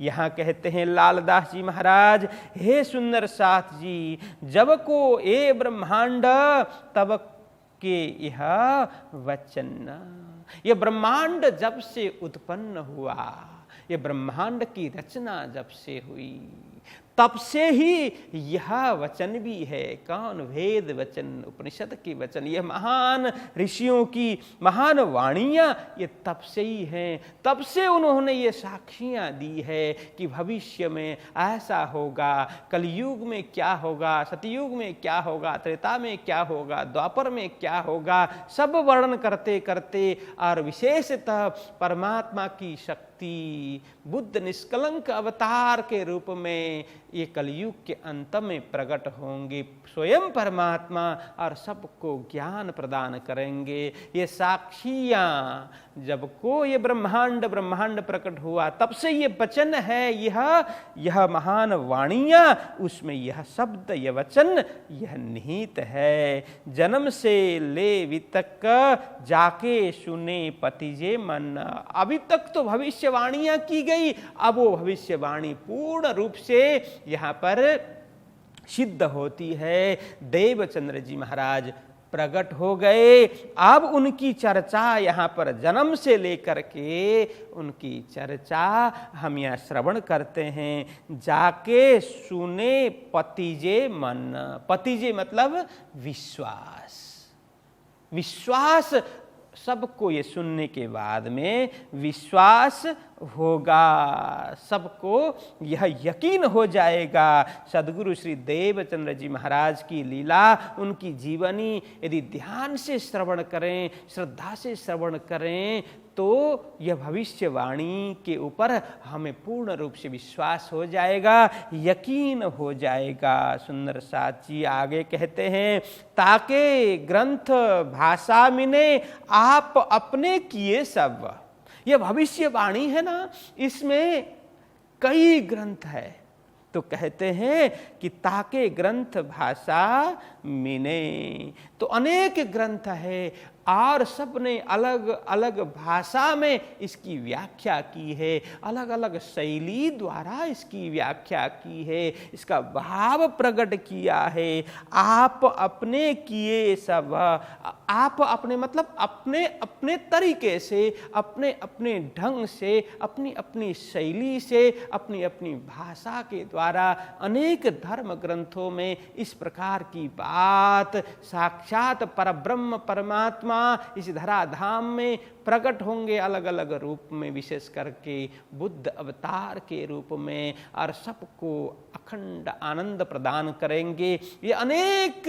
यहाँ कहते हैं लालदास जी महाराज, हे सुंदर साथ जी, जब को ये ब्रह्मांड तब के यह वचन। यह ब्रह्मांड जब से उत्पन्न हुआ, ये ब्रह्मांड की रचना जब से हुई तब से ही यह वचन भी है। कौन? वेद वचन, उपनिषद के वचन, ये महान ऋषियों की महान वाणियाँ ये तब से ही हैं। तब से उन्होंने ये साक्षियाँ दी है कि भविष्य में ऐसा होगा, कलयुग में क्या होगा, सतयुग में क्या होगा, त्रेता में क्या होगा, द्वापर में क्या होगा, सब वर्णन करते करते और विशेषतः परमात्मा की शक्ति बुद्ध निष्कलंक अवतार के रूप में ये कलयुग के अंत में प्रकट होंगे। स्वयं परमात्मा और सबको ज्ञान प्रदान करेंगे। ये साक्षियाँ जब को ये ब्रह्मांड प्रकट हुआ तब से ये वचन है, यह महान वाणियाँ, उसमें यह शब्द, यह वचन, यह निहित है। जन्म से ले अभी तक जाके सुने पतिजे मन। अभी तक तो भविष्यवाणियाँ की गई, अब वो भविष्यवाणी पूर्ण रूप से यहाँ पर सिद्ध होती है। देवचंद्र जी महाराज प्रकट हो गए। अब उनकी चर्चा यहाँ पर जन्म से लेकर के उनकी चर्चा हम यहाँ श्रवण करते हैं। जाके सुने पतिजे मन। पतिजे मतलब विश्वास। विश्वास सबको ये सुनने के बाद में विश्वास होगा, सबको यह यकीन हो जाएगा। सद्गुरु श्री देवचंद्र जी महाराज की लीला, उनकी जीवनी यदि ध्यान से श्रवण करें, श्रद्धा से श्रवण करें तो यह भविष्यवाणी के ऊपर हमें पूर्ण रूप से विश्वास हो जाएगा, यकीन हो जाएगा। सुंदर साथ जी आगे कहते हैं, ताके ग्रंथ भाषा मिने आप अपने किए सब। यह भविष्यवाणी है ना, इसमें कई ग्रंथ है, तो कहते हैं कि ताके ग्रंथ भाषा मिने, तो अनेक ग्रंथ है और सब ने अलग अलग भाषा में इसकी व्याख्या की है, अलग अलग शैली द्वारा इसकी व्याख्या की है, इसका भाव प्रकट किया है। आप अपने किए सब, आप अपने मतलब अपने अपने तरीके से, अपने अपने ढंग से, अपनी अपनी शैली से, अपनी अपनी भाषा के द्वारा अनेक धर्म ग्रंथों में इस प्रकार की बात साक्षात परब्रह्म परमात्मा इस धराधाम में प्रकट होंगे अलग अलग रूप में, विशेष करके बुद्ध अवतार के रूप में, और सबको अखंड आनंद प्रदान करेंगे। ये अनेक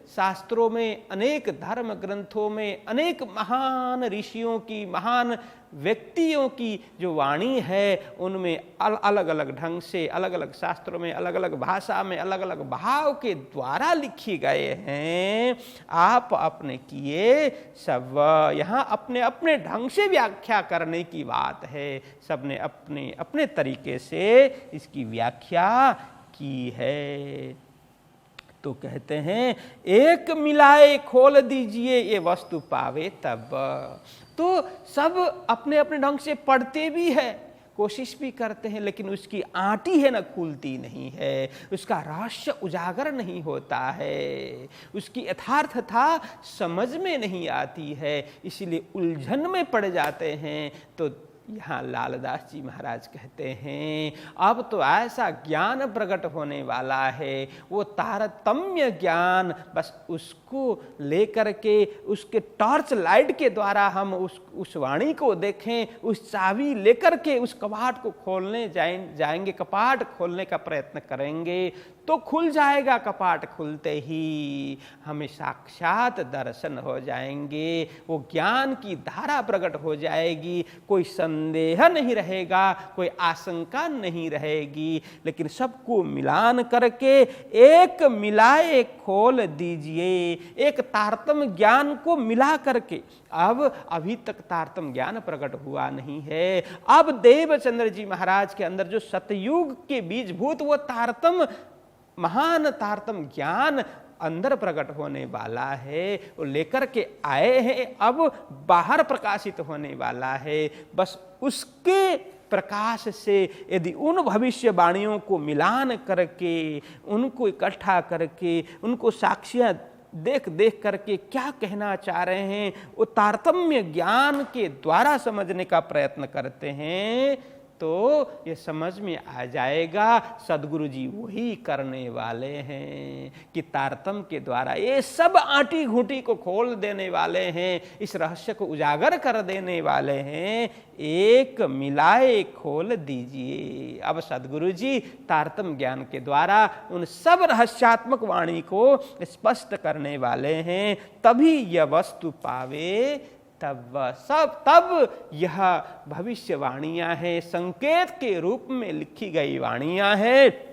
शास्त्रों में, अनेक धर्म ग्रंथों में, अनेक महान ऋषियों की, महान व्यक्तियों की जो वाणी है उनमें अलग अलग ढंग से, अलग अलग शास्त्रों में, अलग अलग भाषा में, अलग अलग भाव के द्वारा लिखी गए हैं। आप अपने किए सब, यहाँ अपने अपने ढंग से व्याख्या करने की बात है। सबने अपने अपने तरीके से इसकी व्याख्या की है। तो कहते हैं, एक मिलाए खोल दीजिए ये वस्तु पावे तब। तो सब अपने अपने ढंग से पढ़ते भी है, कोशिश भी करते हैं, लेकिन उसकी आंटी है ना खुलती नहीं है, उसका रहस्य उजागर नहीं होता है, उसकी यथार्थता समझ में नहीं आती है, इसलिए उलझन में पड़ जाते हैं। तो यहाँ लालदास जी महाराज कहते हैं, अब तो ऐसा ज्ञान प्रकट होने वाला है, वो तारतम्य ज्ञान, बस उसको लेकर के उसके टॉर्च लाइट के द्वारा हम उस वाणी को देखें, उस चाबी लेकर के उस कपाट को खोलने जाएंगे, कपाट खोलने का प्रयत्न करेंगे तो खुल जाएगा। कपाट खुलते ही हमें साक्षात दर्शन हो जाएंगे, वो ज्ञान की धारा प्रकट हो जाएगी, कोई संदेह नहीं रहेगा, कोई आशंका नहीं रहेगी, लेकिन सबको मिलान करके एक मिलाए खोल दीजिए, एक तारतम्य ज्ञान को मिला करके। अब अभी तक तारतम्य ज्ञान प्रकट हुआ नहीं है। अब देवचंद्र जी महाराज के अंदर जो सतयुग के बीजभूत वो तारतम्य, महान तारतम्य ज्ञान अंदर प्रकट होने वाला है, वो लेकर के आए हैं, अब बाहर प्रकाशित होने वाला है। बस उसके प्रकाश से यदि उन भविष्यवाणियों को मिलान करके, उनको इकट्ठा करके, उनको साक्षियां देख देख करके क्या कहना चाह रहे हैं वो तारतम्य ज्ञान के द्वारा समझने का प्रयत्न करते हैं, तो ये समझ में आ जाएगा सदगुरु जी वही करने वाले हैं कि तारतम्य के द्वारा ये सब आंटी घूंटी को खोल देने वाले हैं, इस रहस्य को उजागर कर देने वाले हैं। एक मिलाए खोल दीजिए। अब सदगुरु जी तारतम्य ज्ञान के द्वारा उन सब रहस्यात्मक वाणी को स्पष्ट करने वाले हैं। तभी यह वस्तु पावे तब यह भविष्यवाणियां हैं, संकेत के रूप में लिखी गई वाणियां हैं,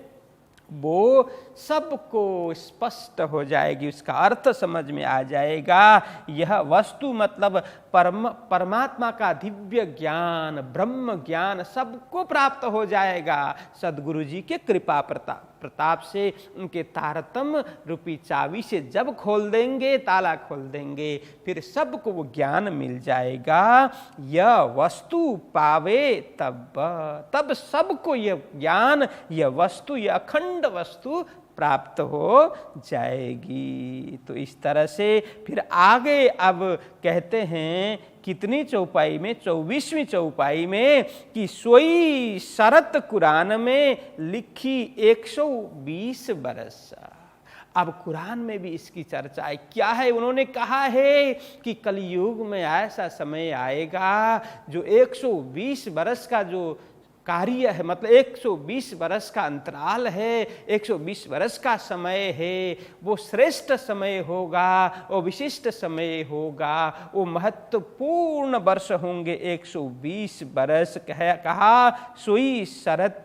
वो सबको स्पष्ट हो जाएगी, उसका अर्थ समझ में आ जाएगा। यह वस्तु मतलब परमात्मा का दिव्य ज्ञान, ब्रह्म ज्ञान सबको प्राप्त हो जाएगा सदगुरु जी के कृपा प्रताप से। उनके तारतम्य रूपी चाबी से जब खोल देंगे, ताला खोल देंगे, फिर सबको वो ज्ञान मिल जाएगा। यह वस्तु पावे तब सबको यह ज्ञान, यह वस्तु, यह अखंड वस्तु प्राप्त हो जाएगी। तो इस तरह से फिर आगे अब कहते हैं कितनी चौपाई में, 24वीं चौपाई में, कि सोई शरत कुरान में लिखी 120 बरस। अब कुरान में भी इसकी चर्चा है। क्या है? उन्होंने कहा है कि कलयुग में ऐसा समय आएगा जो 120 बरस का जो कार्य है, मतलब 120 बरस का अंतराल है, 120 बरस का समय है, वो श्रेष्ठ समय होगा, वो विशिष्ट समय होगा, वो महत्वपूर्ण वर्ष होंगे 120 बरस। कहा सोई शरत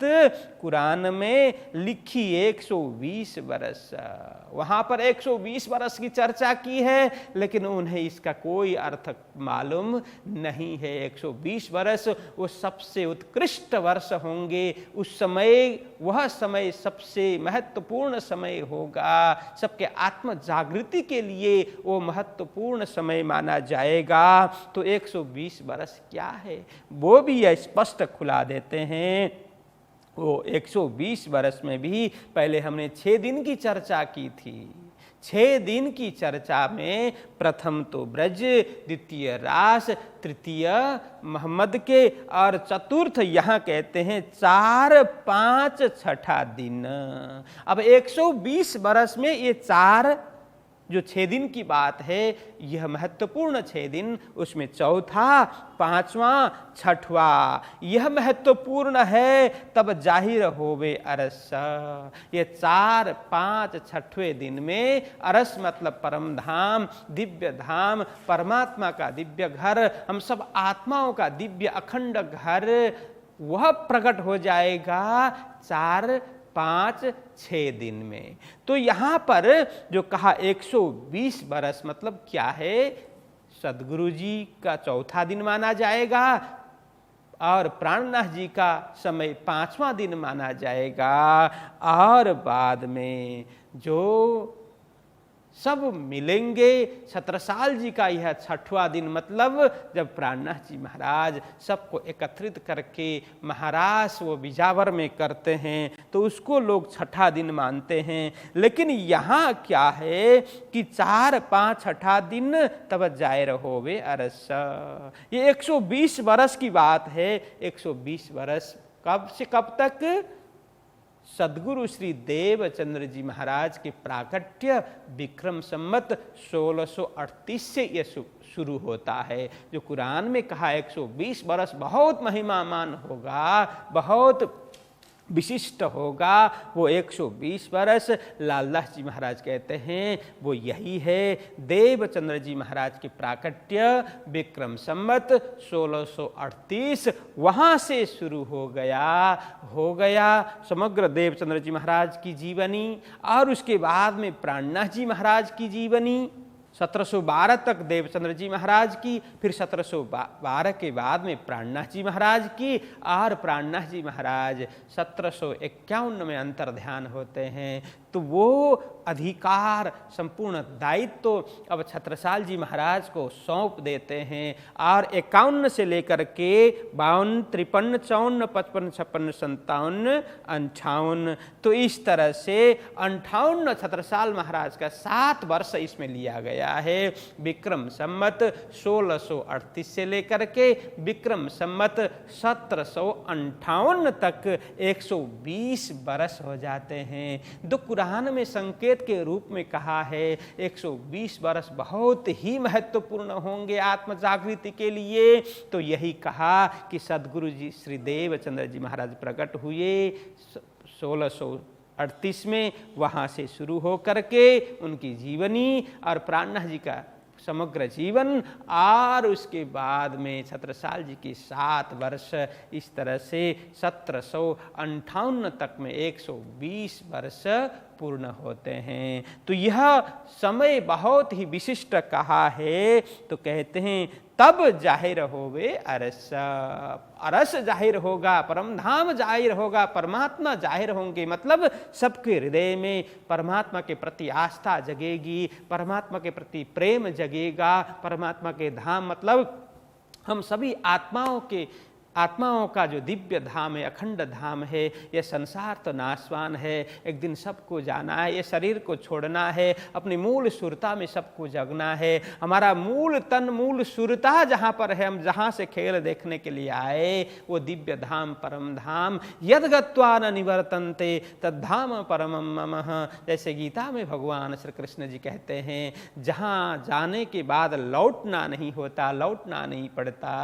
कुरान में लिखी 120 बरस। वहाँ पर 120 बरस की चर्चा की है, लेकिन उन्हें इसका कोई अर्थ मालूम नहीं है। 120 बरस वो सबसे उत्कृष्ट वर्ष होंगे। उस समय, वह समय सबसे महत्वपूर्ण समय होगा, सबके आत्म जागृति के लिए वो महत्वपूर्ण समय माना जाएगा। तो 120 बरस क्या है वो भी यह स्पष्ट खुला देते हैं। वो 120 बरस में भी पहले हमने 6 दिन की चर्चा की थी। 6 दिन की चर्चा में प्रथम तो ब्रज, द्वितीय रास, तृतीय मोहम्मद के, और चतुर्थ यहाँ कहते हैं 4, 5, छठा दिन। अब 120 बरस में ये 4 जो 6 दिन की बात है, यह महत्वपूर्ण 6 दिन, उसमें चौथा, 5वां, 6वां यह महत्वपूर्ण है। तब जाहिर होवे अरस। ये 4, 5, 6वें दिन में अरस मतलब परम धाम, दिव्य धाम, परमात्मा का दिव्य घर, हम सब आत्माओं का दिव्य अखंड घर, वह प्रकट हो जाएगा 4, 5, 6 दिन में। तो यहाँ पर जो कहा 120 बरस मतलब क्या है? सदगुरु जी का चौथा दिन माना जाएगा और प्राणनाथ जी का समय 5वां दिन माना जाएगा, और बाद में जो सब मिलेंगे, छत्रसाल जी का यह 6वां दिन, मतलब जब प्राणनाथ जी महाराज सबको एकत्रित करके महाराज वो बिजावर में करते हैं, तो उसको लोग 6ठा दिन मानते हैं। लेकिन यहाँ क्या है कि 4, 5, 6ठा दिन तब जाए रहोवे अरस। ये 120 बरस की बात है। 120 बरस कब से कब तक? सदगुरु श्री देवचंद्र जी महाराज के प्राकट्य विक्रम संवत 1638 से यह शुरू होता है। जो कुरान में कहा 120 बरस बहुत महिमामान होगा, बहुत विशिष्ट होगा, वो 120 बरस लालदास जी महाराज कहते हैं वो यही है। देवचंद्र जी महाराज के प्राकट्य विक्रम संवत 1638 वहाँ से शुरू हो गया समग्र देवचंद्र जी महाराज की जीवनी, और उसके बाद में प्राणनाथ जी महाराज की जीवनी 1712 तक देवचंद्र जी महाराज की, फिर 1712 के बाद में प्राणनाथ जी महाराज की, और प्राणनाथ जी महाराज 1751 में अंतर ध्यान होते हैं। तो वो अधिकार, संपूर्ण दायित्व तो अब छत्रसाल जी महाराज को सौंप देते हैं, और 51 से लेकर के 52, 53, 54, 55, 56, 57, 58, तो इस तरह से 58 छत्रसाल महाराज का 7 वर्ष इसमें लिया गया। गया है। विक्रम संमत 1638 से लेकर के विक्रम संमत 1758 तक 120 बरस हो जाते हैं। तो कुरान में संकेत के रूप में कहा है 120 बरस बहुत ही महत्वपूर्ण होंगे आत्म जागृति के लिए। तो यही कहा कि सदगुरु जी श्री देवचंद्र जी महाराज प्रकट हुए 1638 में, वहाँ से शुरू हो करके उनकी जीवनी और प्राणनाथ जी का समग्र जीवन, और उसके बाद में छत्रसाल जी की 7 वर्ष, इस तरह से 1758 तक में 120 वर्ष पूर्ण होते हैं। तो यह समय बहुत ही विशिष्ट कहा है। तो कहते हैं तब जाहिर होवे अरस, अरस जाहिर होगा, परमधाम जाहिर होगा, परमात्मा जाहिर होंगे। मतलब सबके हृदय में परमात्मा के प्रति आस्था जगेगी, परमात्मा के प्रति प्रेम जगेगा। परमात्मा के धाम मतलब हम सभी आत्माओं का जो दिव्य धाम है, अखंड धाम है। यह संसार तो नाशवान है, एक दिन सबको जाना है, ये शरीर को छोड़ना है, अपनी मूल सुरता में सबको जगना है। हमारा मूल तन मूल सुरता जहाँ पर है, हम जहाँ से खेल देखने के लिए आए, वो दिव्य धाम परम धाम, यद गत्वा न निवर्तन्ते तद्धाम परमं मम। जैसे गीता में भगवान श्री कृष्ण जी कहते हैं, जहाँ जाने के बाद लौटना नहीं होता, लौटना नहीं पड़ता,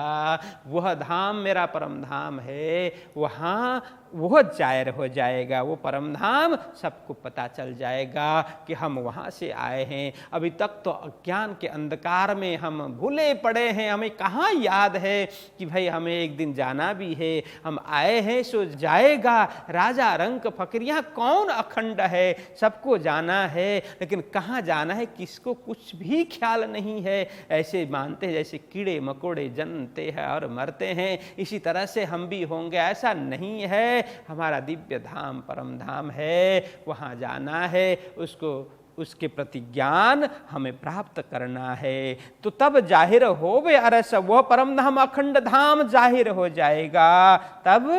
वह धाम मेरा परम धाम है। वहाँ वह जाहिर हो जाएगा, वो परम धाम सबको पता चल जाएगा कि हम वहाँ से आए हैं। अभी तक तो अज्ञान के अंधकार में हम भूले पड़े हैं, हमें कहाँ याद है कि भाई हमें एक दिन जाना भी है, हम आए हैं सो जाएगा। राजा रंक फकीर, यहाँ कौन अखंड है, सबको जाना है, लेकिन कहाँ जाना है किसको कुछ भी ख्याल नहीं है। ऐसे मानते हैं जैसे कीड़े मकोड़े जन्मते हैं और मरते हैं, इसी तरह से हम भी होंगे। ऐसा नहीं है, हमारा दिव्य धाम परम धाम है, वहाँ जाना है, उसके प्रति ज्ञान हमें प्राप्त करना है। तो तब जाहिर होवे अरस, वह परम धाम अखंड धाम जाहिर हो जाएगा। तब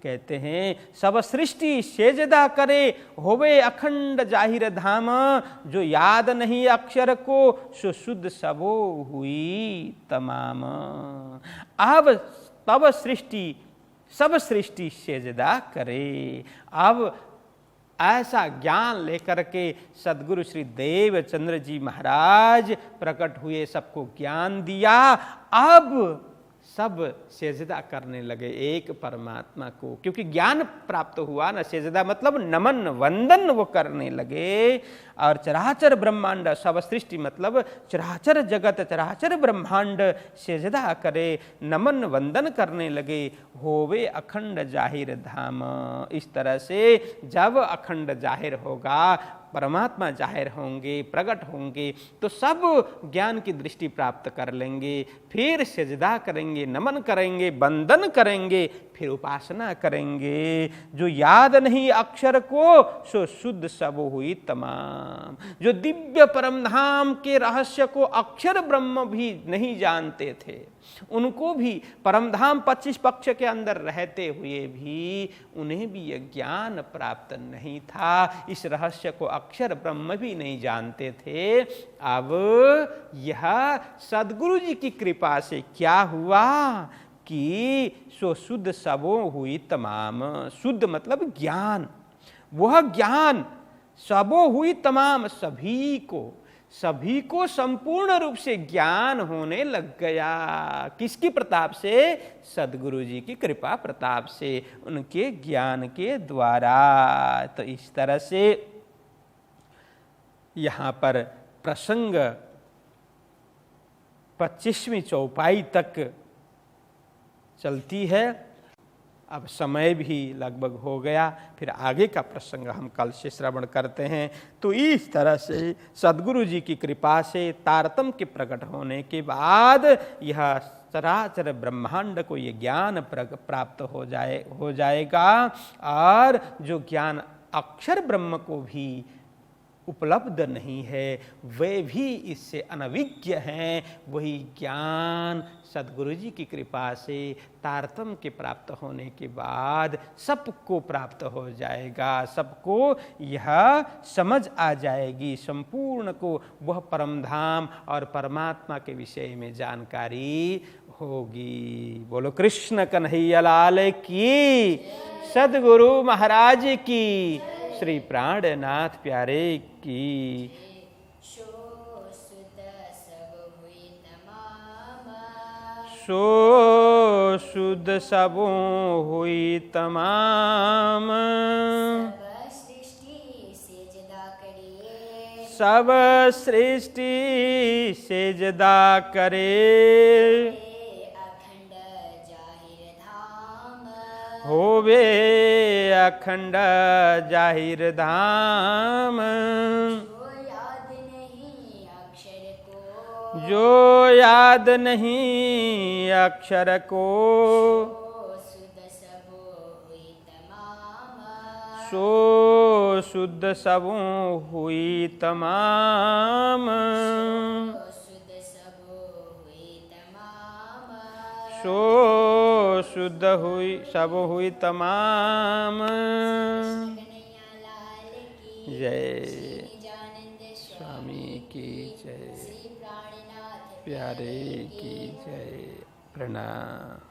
कहते हैं सब सृष्टि सेजदा करे, होवे अखंड जाहिर धाम, जो याद नहीं अक्षर को सो शुद्ध सबो हुई तमाम। अब तब सब सृष्टि सेजदा करे। अब ऐसा ज्ञान लेकर के सदगुरु श्री देवचंद्र जी महाराज प्रकट हुए, सबको ज्ञान दिया। अब सब सेजदा करने लगे एक परमात्मा को, क्योंकि ज्ञान प्राप्त हुआ ना। सेजदा मतलब नमन वंदन वो करने लगे। और चराचर ब्रह्मांड, सब सृष्टि मतलब चराचर जगत, चराचर ब्रह्मांड सेजदा करे, नमन वंदन करने लगे। होवे अखंड जाहिर धाम। इस तरह से जब अखंड जाहिर होगा, परमात्मा जाहिर होंगे, प्रकट होंगे, तो सब ज्ञान की दृष्टि प्राप्त कर लेंगे, फिर सजदा करेंगे, नमन करेंगे, वंदन करेंगे, फिर उपासना करेंगे। जो याद नहीं अक्षर को सो शुद्ध सब हुई तमाम। जो दिव्य परम धाम के रहस्य को अक्षर ब्रह्म भी नहीं जानते थे, उनको भी परमधाम 25 पक्ष के अंदर रहते हुए भी उन्हें भी यह ज्ञान प्राप्त नहीं था। इस रहस्य को अक्षर ब्रह्म भी नहीं जानते थे। अब यह सदगुरु जी की कृपा से क्या हुआ कि सो शुद्ध सबो हुई तमाम। शुद्ध मतलब ज्ञान, वह ज्ञान सबो हुई तमाम, सभी को संपूर्ण रूप से ज्ञान होने लग गया। किसकी प्रताप से? सदगुरु जी की कृपा प्रताप से, उनके ज्ञान के द्वारा। तो इस तरह से यहाँ पर प्रसंग 25वीं चौपाई तक चलती है। अब समय भी लगभग हो गया, फिर आगे का प्रसंग हम कल से श्रवण करते हैं। तो इस तरह से सदगुरु जी की कृपा से तारतम्य के प्रकट होने के बाद यह चराचर ब्रह्मांड को ये ज्ञान प्राप्त हो जाएगा। और जो ज्ञान अक्षर ब्रह्म को भी उपलब्ध नहीं है, वे भी इससे अनभिज्ञ हैं। वही ज्ञान सद्गुरु जी की कृपा से तारतम्य के प्राप्त होने के बाद सबको प्राप्त हो जाएगा, सबको यह समझ आ जाएगी, संपूर्ण को वह परम धाम और परमात्मा के विषय में जानकारी होगी। बोलो कृष्ण कन्हैया लाल की, सद्गुरु महाराज की, श्री प्राणनाथ प्यारे की। सो शुद्ध सबो हुई तमाम, सब सृष्टि सेजदा करे, होवे अखंड जाहिर धाम, जो याद नहीं अक्षर को, सो शुद्ध सबो हुई तमाम, सो शुद्ध हुई सब हुई तमाम। जय स्वामी की जय, प्यारे की जय, प्रणाम।